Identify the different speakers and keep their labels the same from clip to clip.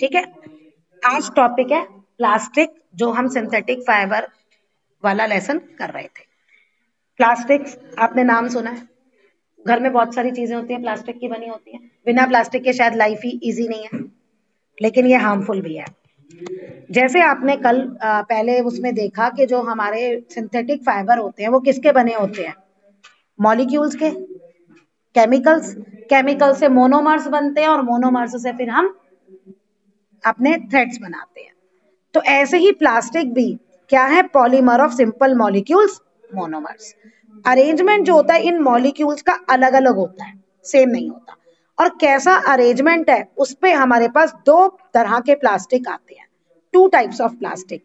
Speaker 1: ठीक है, आज टॉपिक है प्लास्टिक, जो हम सिंथेटिक फाइबर वाला लेसन कर रहे थे। प्लास्टिक आपने नाम सुना है, घर में बहुत सारी चीजें होती हैं प्लास्टिक की बनी होती हैं। बिना प्लास्टिक के शायद लाइफ ही इजी नहीं है, लेकिन ये हार्मफुल भी है। जैसे आपने कल पहले उसमें देखा कि जो हमारे सिंथेटिक फाइबर होते हैं वो किसके बने होते हैं, मॉलिक्यूल्स के, केमिकल्स। केमिकल से मोनोमर्स बनते हैं और मोनोमर्स से फिर हम अपने थ्रेड्स बनाते हैं। तो ऐसे ही प्लास्टिक भी क्या है, polymer of simple molecules, monomers. Arrangement जो होता है इन मॉलिक्यूल्स का अलग अलग होता है, सेम नहीं होता। और कैसा अरेंजमेंट है उस पे हमारे पास दो तरह के प्लास्टिक आते हैं, टू टाइप्स ऑफ प्लास्टिक।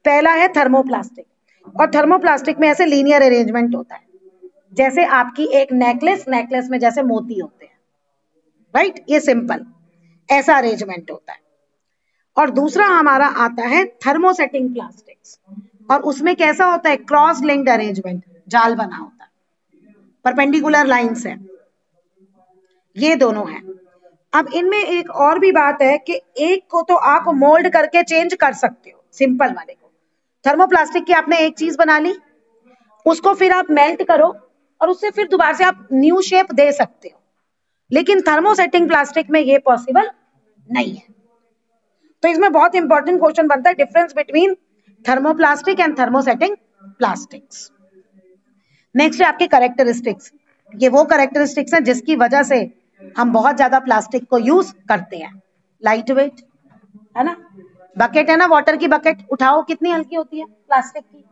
Speaker 1: पहला है थर्मोप्लास्टिक, और थर्मोप्लास्टिक में ऐसे लीनियर अरेंजमेंट होता है, जैसे आपकी एक नेकलेस, नेकलेस में जैसे मोती होते हैं, राइट, ये सिंपल ऐसा अरेंजमेंट होता है। और दूसरा हमारा आता है थर्मोसेटिंग प्लास्टिक्स, और उसमें कैसा होता है, क्रॉस लिंक्ड अरेंजमेंट, जाल बना होता है, परपेंडिकुलर लाइंस है, ये दोनों है। अब इनमें एक और भी बात है कि एक को तो आप मोल्ड करके चेंज कर सकते हो, सिंपल वाले को। थर्मोप्लास्टिक की आपने एक चीज बना ली, उसको फिर आप मेल्ट करो और उससे फिर दोबारा से आप न्यू शेप दे सकते हो, लेकिन थर्मोसेटिंग प्लास्टिक में ये पॉसिबल नहीं है। तो इसमें बहुत इंपॉर्टेंट क्वेश्चन बनता है, difference between thermoplastic and thermosetting plastics. Next है आपके कैरेक्टरिस्टिक्स। ये वो कैरेक्टरिस्टिक्स हैं जिसकी वजह से हम बहुत ज्यादा प्लास्टिक को यूज करते हैं। लाइट वेट है ना, बकेट है ना, वाटर की बकेट उठाओ कितनी हल्की होती है, प्लास्टिक की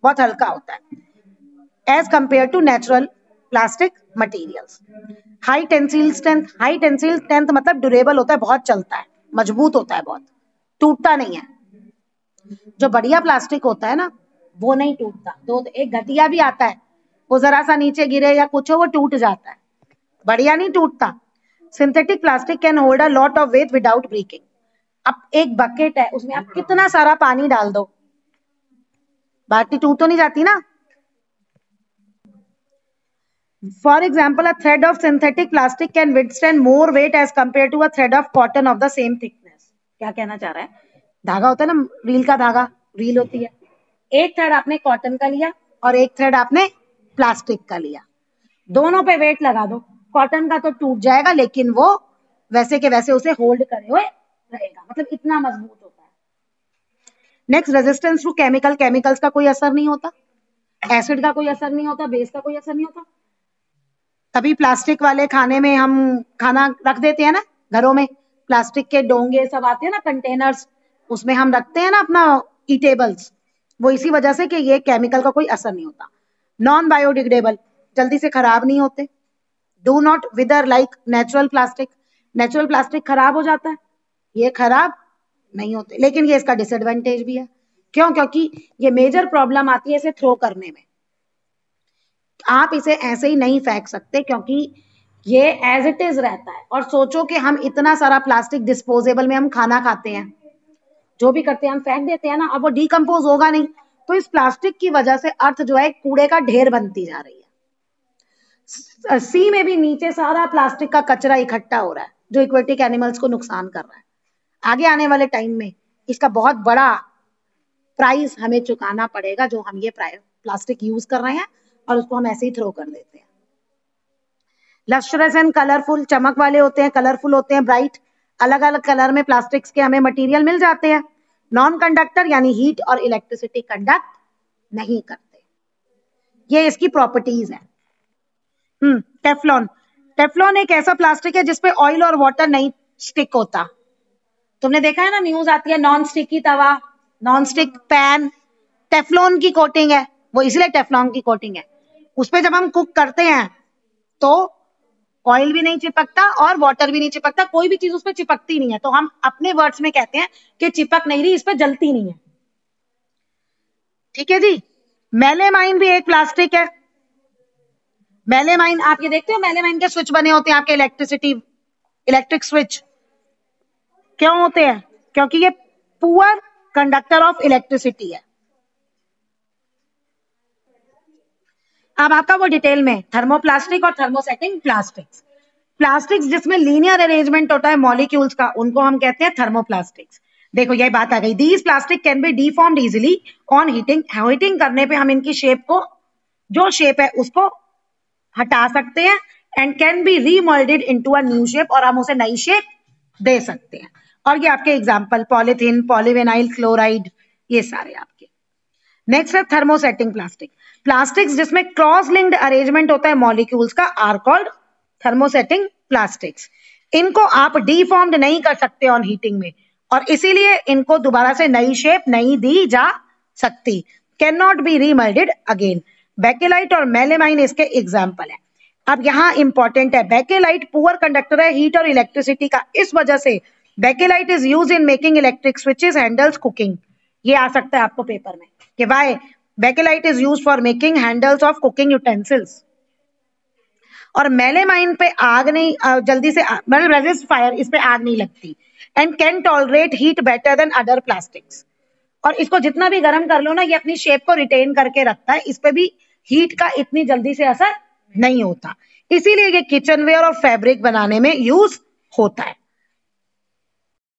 Speaker 1: बहुत हल्का होता है as compare to natural plastic materials. High tensile strength, high tensile strength मतलब ड्यूरेबल होता है, बहुत चलता है, मजबूत होता है, बहुत टूटता नहीं है। जो बढ़िया प्लास्टिक होता है ना वो नहीं टूटता। तो एक घटिया भी आता है, वो जरा सा नीचे गिरे या कुछ हो वो टूट जाता है, बढ़िया नहीं टूटता। Synthetic plastic can hold a lot of weight without breaking. अब एक बकेट है, उसमें आप कितना सारा पानी डाल दो, बाल्टी टूट तो नहीं जाती ना। For example, a thread of synthetic plastic can withstand more weight as compare to a thread of cotton of the same thickness. क्या कहना चाह रहा है, धागा होता है ना, रील का धागा, रील होती है, एक थ्रेड आपने कॉटन का लिया और एक थ्रेड आपने प्लास्टिक का लिया, दोनों पे वेट लगा दो, कॉटन का तो टूट जाएगा लेकिन वो वैसे के वैसे उसे होल्ड करे हुए रहेगा, मतलब इतना मजबूत होता है। Next, resistance to chemical. Chemicals का कोई असर नहीं होता, एसिड का कोई असर नहीं होता, बेस का कोई असर नहीं होता। तभी प्लास्टिक वाले खाने में हम खाना रख देते हैं ना, घरों में प्लास्टिक के डोंगे सब आते हैं ना, कंटेनर्स, उसमें हम रखते हैं ना अपना ईटेबल्स, वो इसी वजह से कि ये केमिकल का कोई असर नहीं होता। नॉन बायोडिग्रेडेबल, जल्दी से खराब नहीं होते। Do not wither like natural plastic. Natural plastic खराब हो जाता है, ये खराब नहीं होते, लेकिन ये इसका डिसएडवांटेज भी है। क्यों? क्योंकि ये मेजर प्रॉब्लम आती है इसे थ्रो करने में। आप इसे ऐसे ही नहीं फेंक सकते क्योंकि ये एज इट इज रहता है। और सोचो कि हम इतना सारा प्लास्टिक डिस्पोजेबल में हम खाना खाते हैं, जो भी करते हैं हम फेंक देते हैं ना, अब वो डिकम्पोज होगा नहीं, तो इस प्लास्टिक की वजह से अर्थ जो है कूड़े का ढेर बनती जा रही है। सी में भी नीचे सारा प्लास्टिक का कचरा इकट्ठा हो रहा है, जो एक्वेटिक एनिमल्स को नुकसान कर रहा है। आगे आने वाले टाइम में इसका बहुत बड़ा प्राइस हमें चुकाना पड़ेगा, जो हम ये प्लास्टिक यूज कर रहे हैं और उसको हम ऐसे ही थ्रो कर देते हैं। लस्ट्रस एंड कलरफुल, चमक वाले होते हैं, कलरफुल होते हैं, ब्राइट, अलग अलग कलर में प्लास्टिक्स के हमें मटेरियल मिल जाते हैं। नॉन कंडक्टर यानी हीट और इलेक्ट्रिसिटी कंडक्ट नहीं करते, ये इसकी प्रॉपर्टीज है। टेफ्लॉन। टेफ्लॉन एक ऐसा प्लास्टिक है जिसपे ऑयल और वाटर नहीं स्टिक होता। तुमने देखा है ना, न्यूज आती है, नॉन स्टिकी तवा, नॉन स्टिक पैन, टेफ्लॉन की कोटिंग है, वो इसलिए टेफ्लॉन की कोटिंग है। उसपे जब हम कुक करते हैं तो ऑयल भी नहीं चिपकता और वाटर भी नहीं चिपकता, कोई भी चीज उस पर चिपकती नहीं है। तो हम अपने वर्ड्स में कहते हैं कि चिपक नहीं रही, इस पर जलती नहीं है। ठीक है जी। मेलेमाइन भी एक प्लास्टिक है। मेलेमाइन, आप ये देखते हो मेलेमाइन के स्विच बने होते हैं आपके इलेक्ट्रिक स्विच, क्यों होते हैं? क्योंकि ये पुअर कंडक्टर ऑफ इलेक्ट्रिसिटी है। अब आपका वो डिटेल में थर्मोप्लास्टिक और थर्मोसेटिंग प्लास्टिक्स। प्लास्टिक्स जिसमें लीनियर अरेंजमेंट होता है मॉलिक्यूल्स का, उनको हम कहते हैं थर्मोप्लास्टिक्स। देखो यही बात आ गई, these plastic can be डीफॉर्म्ड easily on heating. Heating करने पे हम इनकी शेप को, जो शेप है उसको हटा सकते हैं, and can be remoulded into a new shape, और हम उसे नई शेप दे सकते हैं। और ये आपके एग्जांपल पॉलीथीन, पॉलीविनाइल क्लोराइड, ये सारे आपके। नेक्स्ट है थर्मोसेटिंग प्लास्टिक। प्लास्टिक्स जिसमें क्रॉस लिंक्ड अरेंजमेंट होता है मॉलिक्यूल्स का आर कॉल्ड थर्मोसेटिंग प्लास्टिक्स। इनको आप डीफॉर्म्ड नहीं कर सकते ऑन हीटिंग में, और इसीलिए इनको दोबारा से नई शेप नहीं दी जा सकती, can not be remoulded again. Bakelite और मेलेमाइन इसके एग्जाम्पल है। अब यहाँ इंपॉर्टेंट है, बेकेलाइट पुअर कंडक्टर है हीट और इलेक्ट्रिसिटी का, इस वजह से bakelite is use in making electric switches, handles, cooking. ये आ सकता है आपको पेपर में कि why bakelite is use for making handles of cooking utensils. और मेलेमाइन पे आग नहीं जल्दी से मतलब रेजिस्ट फायर, इस पे आग नहीं लगती, and can tolerate heat better than other plastics. और इसको जितना भी गर्म कर लो ना, ये अपनी शेप को रिटेन करके रखता है, इस पे भी हीट का इतनी जल्दी से असर नहीं होता, इसीलिए ये किचनवेयर और फैब्रिक बनाने में यूज होता है।